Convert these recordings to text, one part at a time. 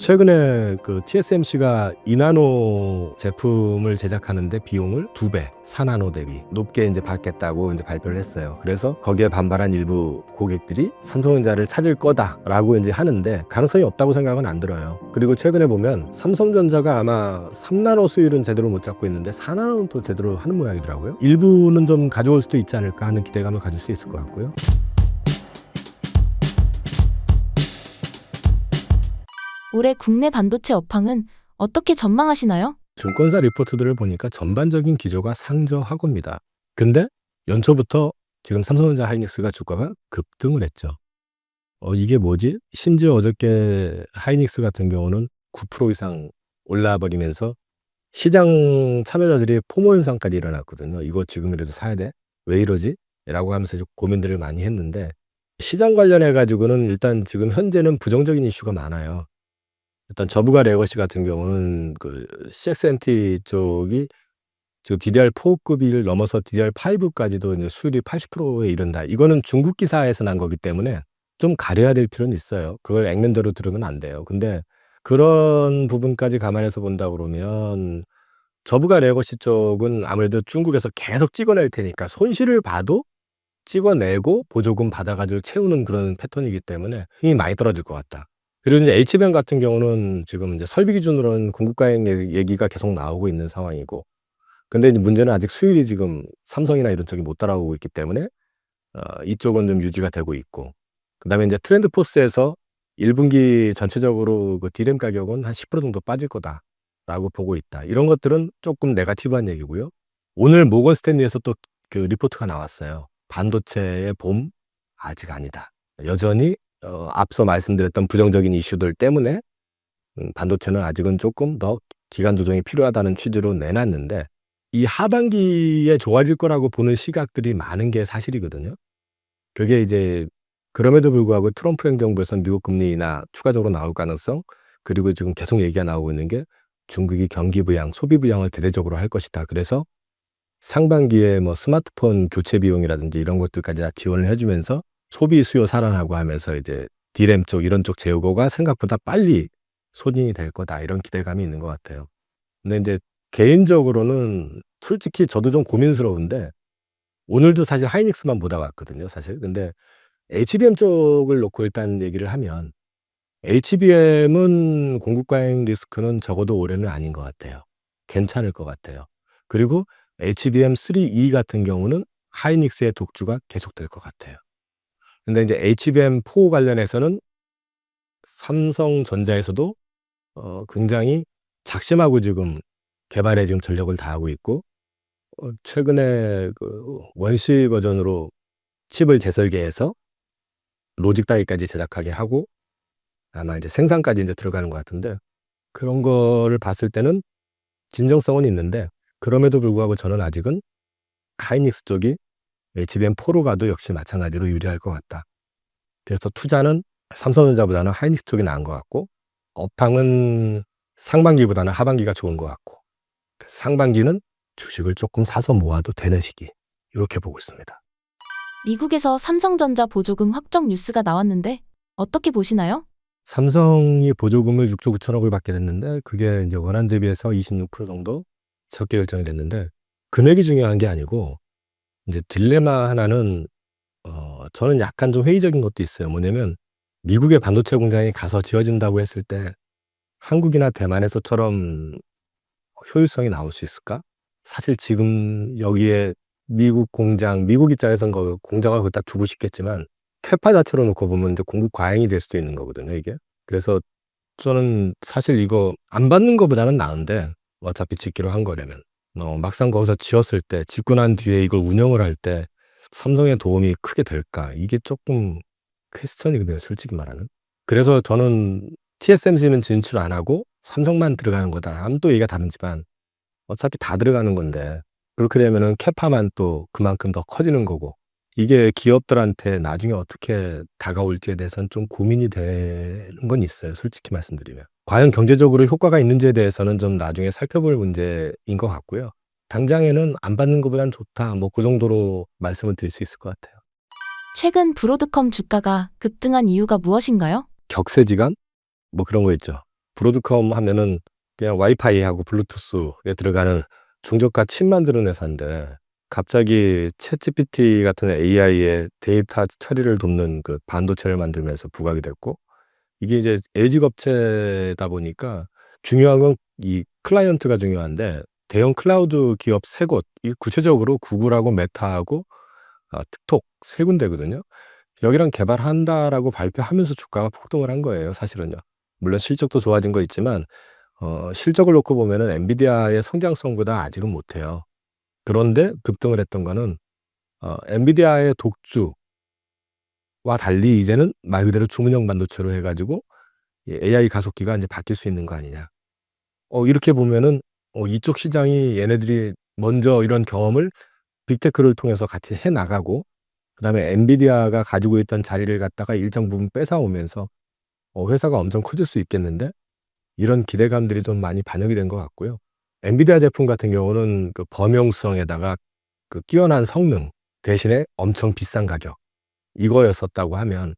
최근에 그 TSMC가 2나노 제품을 제작하는데 비용을 2배, 4나노 대비 높게 이제 받겠다고 이제 발표를 했어요. 그래서 거기에 반발한 일부 고객들이 삼성전자를 찾을 거다라고 이제 하는데 가능성이 없다고 생각은 안 들어요. 그리고 최근에 보면 삼성전자가 아마 3나노 수율은 제대로 못 잡고 있는데 4나노는 또 제대로 하는 모양이더라고요. 일부는 좀 가져올 수도 있지 않을까 하는 기대감을 가질 수 있을 것 같고요. 올해 국내 반도체 업황은 어떻게 전망하시나요? 증권사 리포트들을 보니까 전반적인 기조가 상저하고입니다. 근데 연초부터 지금 삼성전자 하이닉스가 주가가 급등을 했죠. 이게 뭐지? 심지어 어저께 하이닉스 같은 경우는 9% 이상 올라 버리면서 시장 참여자들이 포모 현상까지 일어났거든요. 이거 지금이라도 사야 돼? 왜 이러지? 라고 하면서 좀 고민들을 많이 했는데 시장 관련해 가지고는 일단 지금 현재는 부정적인 이슈가 많아요. 일단 저부가 레거시 같은 경우는 그 CXMT 쪽이 지금 DDR4급을 넘어서 DDR5까지도 이제 수율이 80%에 이른다. 이거는 중국 기사에서 난 거기 때문에 좀 가려야 될 필요는 있어요. 그걸 액면 대로 들으면 안 돼요. 근데 그런 부분까지 감안해서 본다 그러면 저부가 레거시 쪽은 아무래도 중국에서 계속 찍어낼 테니까 손실을 봐도 찍어내고 보조금 받아 가지고 채우는 그런 패턴이기 때문에 힘이 많이 떨어질 것 같다. 그리고 이제 H뱅 같은 경우는 지금 이제 설비 기준으로는 공급 과잉 얘기가 계속 나오고 있는 상황이고, 근데 이제 문제는 아직 수율이 지금 삼성이나 이런 쪽이 못 따라오고 있기 때문에 이쪽은 좀 유지가 되고 있고, 그다음에 이제 트렌드 포스에서 1분기 전체적으로 그 D램 가격은 한 10% 정도 빠질 거다라고 보고 있다. 이런 것들은 조금 네거티브한 얘기고요. 오늘 모건 스탠리에서 또 그 리포트가 나왔어요. 반도체의 봄 아직 아니다. 여전히 앞서 말씀드렸던 부정적인 이슈들 때문에 반도체는 아직은 조금 더 기간 조정이 필요하다는 취지로 내놨는데, 이 하반기에 좋아질 거라고 보는 시각들이 많은 게 사실이거든요. 그게 이제 그럼에도 불구하고 트럼프 행정부에서는 미국 금리 인하 추가적으로 나올 가능성, 그리고 지금 계속 얘기가 나오고 있는 게 중국이 경기 부양, 소비 부양을 대대적으로 할 것이다. 그래서 상반기에 뭐 스마트폰 교체 비용이라든지 이런 것들까지 다 지원을 해주면서 소비 수요 살아나고 하면서 이제 D램 쪽 이런 쪽 재고가 생각보다 빨리 소진이 될 거다, 이런 기대감이 있는 것 같아요. 근데 이제 개인적으로는 솔직히 저도 좀 고민스러운데 오늘도 사실 하이닉스만 보다 왔거든요, 사실. 근데 HBM 쪽을 놓고 일단 얘기를 하면 HBM은 공급 과잉 리스크는 적어도 올해는 아닌 것 같아요. 괜찮을 것 같아요. 그리고 HBM3E 같은 경우는 하이닉스의 독주가 계속될 것 같아요. 근데 이제 HBM4 관련해서는 삼성전자에서도 굉장히 작심하고 지금 개발에 지금 전력을 다하고 있고, 최근에 그 원시 버전으로 칩을 재설계해서 로직 따위까지 제작하게 하고 아마 이제 생산까지 이제 들어가는 것 같은데, 그런 거를 봤을 때는 진정성은 있는데, 그럼에도 불구하고 저는 아직은 하이닉스 쪽이 HBM4로 가도 역시 마찬가지로 유리할 것 같다. 그래서 투자는 삼성전자보다는 하이닉스 쪽이 나은 것 같고, 업황은 상반기보다는 하반기가 좋은 것 같고, 상반기는 주식을 조금 사서 모아도 되는 시기, 이렇게 보고 있습니다. 미국에서 삼성전자 보조금 확정 뉴스가 나왔는데 어떻게 보시나요? 삼성이 보조금을 6조 9천억을 받게 됐는데 그게 이제 원안 대비해서 26% 정도 적게 결정이 됐는데, 금액이 중요한 게 아니고 이제 딜레마 하나는 저는 약간 좀 회의적인 것도 있어요. 뭐냐면 미국의 반도체 공장이 가서 지어진다고 했을 때 한국이나 대만에서처럼 효율성이 나올 수 있을까? 사실 지금 여기에 미국 공장, 미국 입장에선 공장을 거기다 두고 싶겠지만 캐파 자체로 놓고 보면 이제 공급 과잉이 될 수도 있는 거거든요, 이게. 그래서 저는 사실 이거 안 받는 것보다는 나은데, 어차피 짓기로 한 거라면 막상 거기서 지었을 때, 짓고 난 뒤에 이걸 운영을 할 때 삼성의 도움이 크게 될까? 이게 조금 퀘스천이거든요, 솔직히 말하는. 그래서 저는 TSMC는 진출 안 하고 삼성만 들어가는 거다 하면 또 얘기가 다르지만 어차피 다 들어가는 건데 그렇게 되면은 캐파만 또 그만큼 더 커지는 거고, 이게 기업들한테 나중에 어떻게 다가올지에 대해서는 좀 고민이 되는 건 있어요, 솔직히 말씀드리면. 과연 경제적으로 효과가 있는지에 대해서는 좀 나중에 살펴볼 문제인 것 같고요. 당장에는 안 받는 것보단 좋다, 뭐 그 정도로 말씀을 드릴 수 있을 것 같아요. 최근 브로드컴 주가가 급등한 이유가 무엇인가요? 격세지감? 뭐 그런 거 있죠. 브로드컴 하면은 그냥 와이파이하고 블루투스에 들어가는 중저가 칩 만드는 회사인데 갑자기 챗GPT 같은 AI의 데이터 처리를 돕는 그 반도체를 만들면서 부각이 됐고, 이게 이제 에이지 업체다 보니까 중요한 건 이 클라이언트가 중요한데 대형 클라우드 기업 3 곳, 이 구체적으로 구글하고 메타하고 틱톡 3 군데거든요. 여기랑 개발한다라고 발표하면서 주가가 폭등을 한 거예요, 사실은요. 물론 실적도 좋아진 거 있지만 실적을 놓고 보면은 엔비디아의 성장성보다 아직은 못해요. 그런데 급등을 했던 거는 엔비디아의 독주와 달리 이제는 말 그대로 주문형 반도체로 해 가지고 AI 가속기가 인제 바뀔 수 있는 거 아니냐. 이렇게 보면은 이쪽 시장이 얘네들이 먼저 이런 경험을 빅테크를 통해서 같이 해 나가고, 그다음에 엔비디아가 가지고 있던 자리를 갖다가 일정 부분 뺏어오면서 회사가 엄청 커질 수 있겠는데, 이런 기대감들이 좀 많이 반영이 된 것 같고요. 엔비디아 제품 같은 경우는 그 범용성에다가 그 뛰어난 성능 대신에 엄청 비싼 가격, 이거였었다고 하면,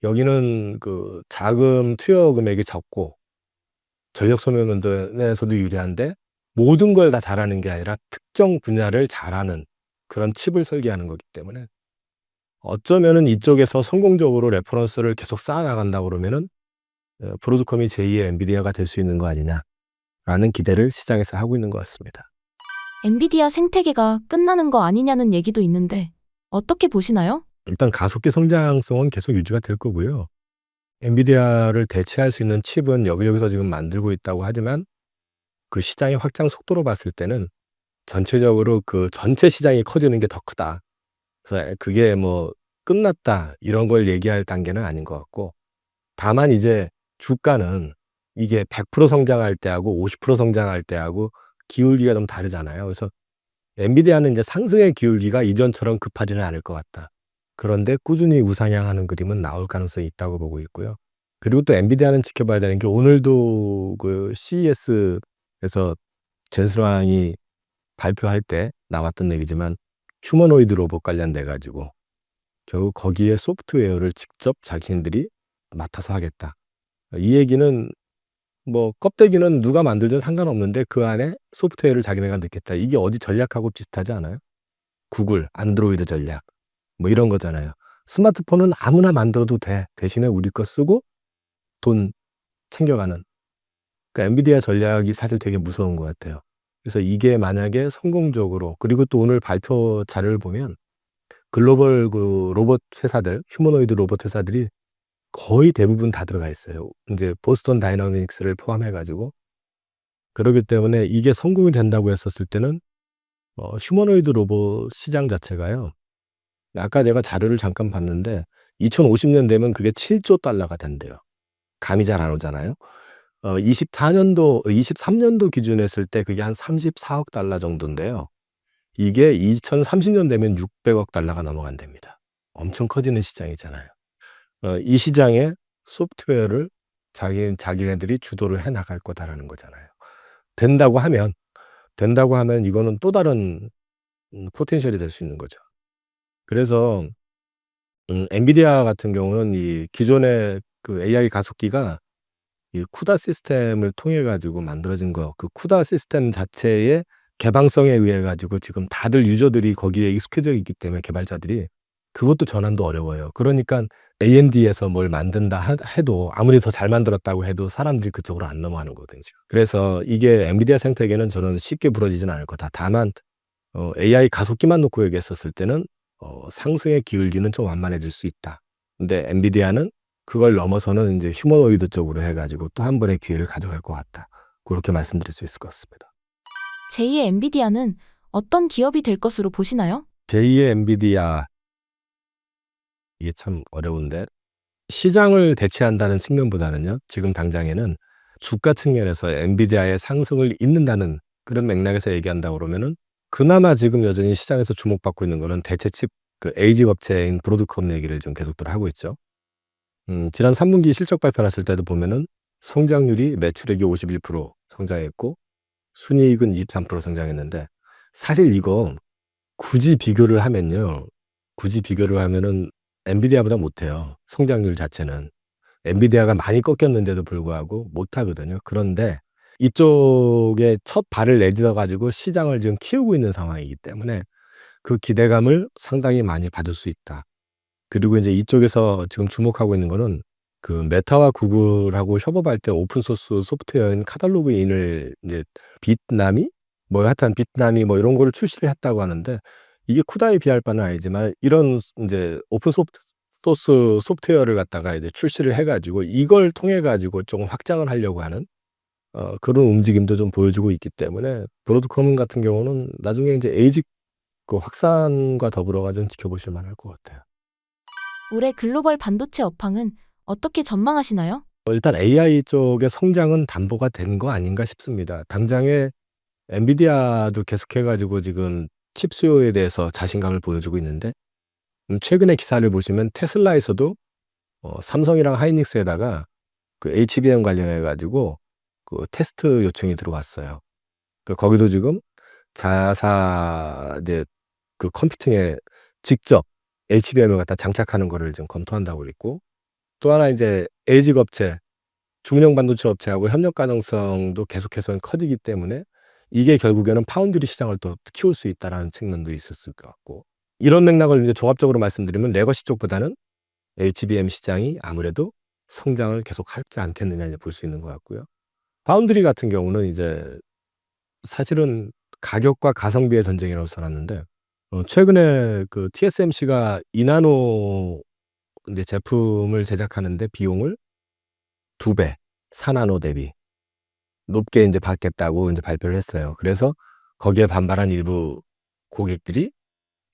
여기는 그 자금 투여 금액이 적고 전력 소모면에서도 유리한데 모든 걸 다 잘하는 게 아니라 특정 분야를 잘하는 그런 칩을 설계하는 거기 때문에 어쩌면은 이쪽에서 성공적으로 레퍼런스를 계속 쌓아 나간다 그러면은 브로드컴이 제2의 엔비디아가 될 수 있는 거 아니냐라는 기대를 시장에서 하고 있는 것 같습니다. 엔비디아 생태계가 끝나는 거 아니냐는 얘기도 있는데 어떻게 보시나요? 일단 가속기 성장성은 계속 유지가 될 거고요. 엔비디아를 대체할 수 있는 칩은 여기저기서 지금 만들고 있다고 하지만 그 시장의 확장 속도로 봤을 때는 전체적으로 그 전체 시장이 커지는 게 더 크다. 그래서 그게 뭐 끝났다 이런 걸 얘기할 단계는 아닌 것 같고, 다만 이제 주가는 이게 100% 성장할 때하고 50% 성장할 때하고 기울기가 좀 다르잖아요. 그래서 엔비디아는 이제 상승의 기울기가 이전처럼 급하지는 않을 것 같다. 그런데 꾸준히 우상향하는 그림은 나올 가능성이 있다고 보고 있고요. 그리고 또 엔비디아는 지켜봐야 되는 게, 오늘도 그 CES에서 젠슨 왕이 발표할 때 나왔던 얘기지만 휴머노이드 로봇 관련돼 가지고 결국 거기에 소프트웨어를 직접 자신들이 맡아서 하겠다. 이 얘기는 뭐 껍데기는 누가 만들든 상관없는데 그 안에 소프트웨어를 자기네가 넣겠다. 이게 어디 전략하고 비슷하지 않아요? 구글 안드로이드 전략 뭐 이런 거잖아요. 스마트폰은 아무나 만들어도 돼. 대신에 우리 거 쓰고 돈 챙겨가는. 그러니까 엔비디아 전략이 사실 되게 무서운 것 같아요. 그래서 이게 만약에 성공적으로, 그리고 또 오늘 발표 자료를 보면 글로벌 그 로봇 회사들, 휴머노이드 로봇 회사들이 거의 대부분 다 들어가 있어요. 인제 보스턴 다이나믹스를 포함해 가지고. 그러기 때문에 이게 성공이 된다고 했었을 때는 휴머노이드 로봇 시장 자체가요. 아까 제가 자료를 잠깐 봤는데 2050년 되면 그게 7조 달러가 된대요. 감이 잘 안 오잖아요. 24년도 23년도 기준 했을 때 그게 한 34억 달러 정도인데요. 이게 2030년 되면 600억 달러가 넘어간답니다. 엄청 커지는 시장이잖아요. 이 시장에 소프트웨어를 자기네들이 주도를 해 나갈 거다라는 거잖아요. 된다고 하면 이거는 또 다른 포텐셜이 될 수 있는 거죠. 그래서 엔비디아 같은 경우는 이 기존의 그 AI 가속기가 이 쿠다 시스템을 통해 가지고 만들어진 거, 그 쿠다 시스템 자체의 개방성에 의해 가지고 지금 다들 유저들이 거기에 익숙해져 있기 때문에 개발자들이 그것도 전환도 어려워요. 그러니깐 AMD에서 뭘 만든다 해도 아무리 더 잘 만들었다고 해도 사람들이 그쪽으로 안 넘어가는 거거든요. 그래서 이게 엔비디아 생태계는 저는 쉽게 부러지진 않을 거다. 다만 AI 가속기만 놓고 얘기했었을 때는 상승의 기울기는 좀 완만해질 수 있다. 근데 엔비디아는 그걸 넘어서는 인제 휴머노이드 쪽으로 해 가지고 또 한 번의 기회를 가져갈 것 같다. 고렇게 말씀드릴 수 있을 것 같습니다. 제2의 엔비디아는 어떤 기업이 될 것으로 보시나요? 제2의 엔비디아, 이게 참 어려운데, 시장을 대체한다는 측면보다는요, 지금 당장에는 주가 측면에서 엔비디아의 상승을 잇는다는 그런 맥락에서 얘기한다 그러면은, 그나마 지금 여전히 시장에서 주목받고 있는 거는 대체 칩 그 에이지 업체인 브로드컴 얘기를 좀 계속들 하고 있죠. 지난 3분기 실적 발표 났을 때도 보면은 성장률이 매출액이 51% 성장했고 순이익은 23% 성장했는데, 사실 이거 굳이 비교를 하면요. 굳이 비교를 하면은 엔비디아보다 못해요, 성장률 자체는. 엔비디아가 많이 꺾였는데도 불구하고 못 하거든요. 그런데 이쪽에 첫 발을 내딛어 가지고 시장을 지금 키우고 있는 상황이기 때문에 그 기대감을 상당히 많이 받을 수 있다. 그리고 인제 이쪽에서 지금 주목하고 있는 거는 그 메타와 구글하고 협업할 때 오픈 소스 소프트웨어인 카탈로그인을 인제 빗남이 뭐 하여튼 빗남이 뭐 이런 거를 출시를 했다고 하는데, 이게 쿠다에 비할 바는 아니지만 이런 인제 오픈 소스 소프트웨어를 갖다가 이제 출시를 해 가지고 이걸 통해 가지고 좀 확장을 하려고 하는 그런 움직임도 좀 보여주고 있기 때문에 브로드컴 같은 경우는 나중에 인제 에이직 그 확산과 더불어가 좀 지켜보실 만할 것 같아요. 올해 글로벌 반도체 업황은 어떻게 전망하시나요? 일단 AI 쪽의 성장은 담보가 된 거 아닌가 싶습니다. 당장에 엔비디아도 계속해 가지고 지금 칩 수요에 대해서 자신감을 보여주고 있는데, 최근에 기사를 보시면 테슬라에서도 삼성이랑 하이닉스에다가 그 HBM 관련해 가지고 그 테스트 요청이 들어왔어요. 거기도 지금 자사 이제 그 컴퓨팅에 직접 HBM을 갖다 장착하는 거를 지금 검토한다고 그랬고, 또 하나 인제 에이직 업체, 중형 반도체 업체하고 협력 가능성도 계속해서 커지기 때문에 이게 결국에는 파운드리 시장을 또 키울 수 있다라는 측면도 있었을 것 같고, 이런 맥락을 이제 종합적으로 말씀드리면 레거시 쪽보다는 HBM 시장이 아무래도 성장을 계속하지 않겠느냐 이제 볼 수 있는 것 같고요. 파운드리 같은 경우는 이제 사실은 가격과 가성비의 전쟁이라고 써 놨는데, 최근에 그 TSMC가 2나노 인제 제품을 제작하는데 비용을 2배 4나노 대비 높게 인제 받겠다고 인제 발표를 했어요. 그래서 거기에 반발한 일부 고객들이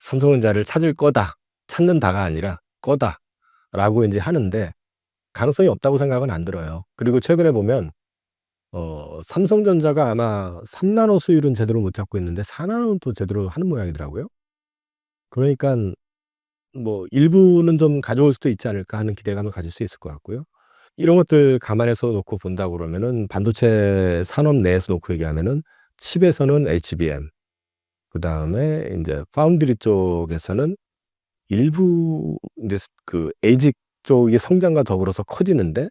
"삼성전자를 찾을 거다." 찾는다가 아니라 "거다."라고 인제 하는데, 가능성이 없다고 생각은 안 들어요. 그리고 최근에 보면 삼성전자가 아마 3나노 수율은 제대로 못 잡고 있는데 4나노는 또 제대로 하는 모양이더라고요. 그러니깐 뭐 '일부는 좀 가져올 수도 있지 않을까.' 하는 기대감을 가질 수 있을 것 같고요. 이런 것들 감안해서 놓고 본다고 그러면은 반도체 산업 내에서 놓고 얘기하면은 칩에서는 HBM, 그다음에 인제 파운드리 쪽에서는 일부 인제 그 에이직 쪽의 성장과 더불어서 커지는데,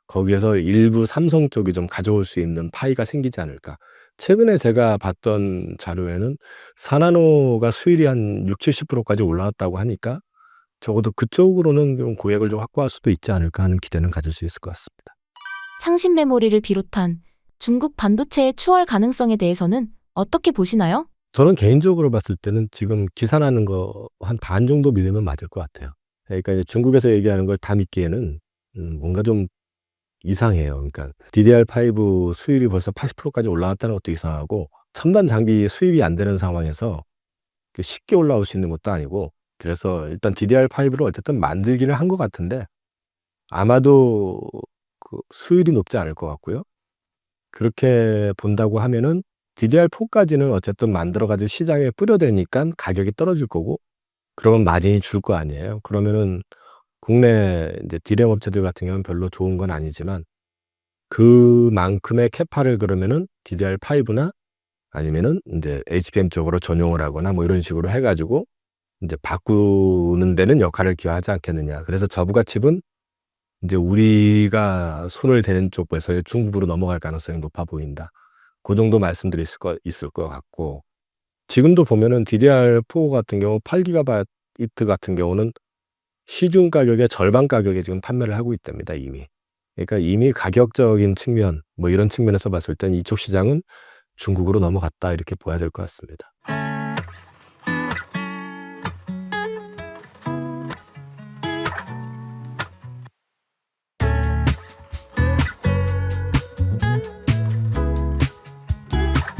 거기에서 일부 삼성 쪽이 좀 가져올 수 있는 파이가 생기지 않을까. 최근에 제가 봤던 자료에는 4나노가 수율이 한 60-70% 까지 올라왔다고 하니까 적어도 그쪽으로는 좀 고객을 좀 확보할 수도 있지 않을까 하는 기대는 가질 수 있을 것 같습니다. 창신 메모리를 비롯한 중국 반도체의 추월 가능성에 대해서는 어떻게 보시나요? 저는 개인적으로 봤을 때는 지금 기사 나는 거 한 반 정도 믿으면 맞을 것 같아요. 그러니까 이제 중국에서 얘기하는 걸 다 믿기에는 뭔가 좀 이상해요. 그러니까 DDR5 수율이 벌써 80% 까지 올라왔다는 것도 이상하고, 첨단 장비 수입이 안 되는 상황에서 쉽게 올라올 수 있는 것도 아니고, 그래서 일단 DDR5를 어쨌든 만들기는 한 것 같은데 아마도 그 수율이 높지 않을 것 같고요. 그렇게 본다고 하면은 DDR4까지는 어쨌든 만들어 가지고 시장에 뿌려대니깐 가격이 떨어질 거고, 그러면 마진이 줄 거 아니에요. 그러면은 국내 인제 디램 업체들 같은 경우는 별로 좋은 건 아니지만, 그만큼의 캐파를 그러면은 DDR5나 아니면은 인제 HBM 쪽으로 전용을 하거나 뭐 이런 식으로 해 가지고 인제 바꾸는 데는 역할을 기하지 않겠느냐. 그래서 저부가 칩은 인제 우리가 손을 대는 쪽에서 중국으로 넘어갈 가능성이 높아 보인다. 고 정도 말씀드릴 있을 것 같고, 지금도 보면은 DDR4 같은 경우 8GB 같은 경우는 시중 가격의 절반 가격에 지금 판매를 하고 있답니다, 이미. 그러니까 이미 가격적인 측면 뭐 이런 측면에서 봤을 땐 '이쪽 시장은 중국으로 넘어갔다.' 이렇게 봐야 될 것 같습니다.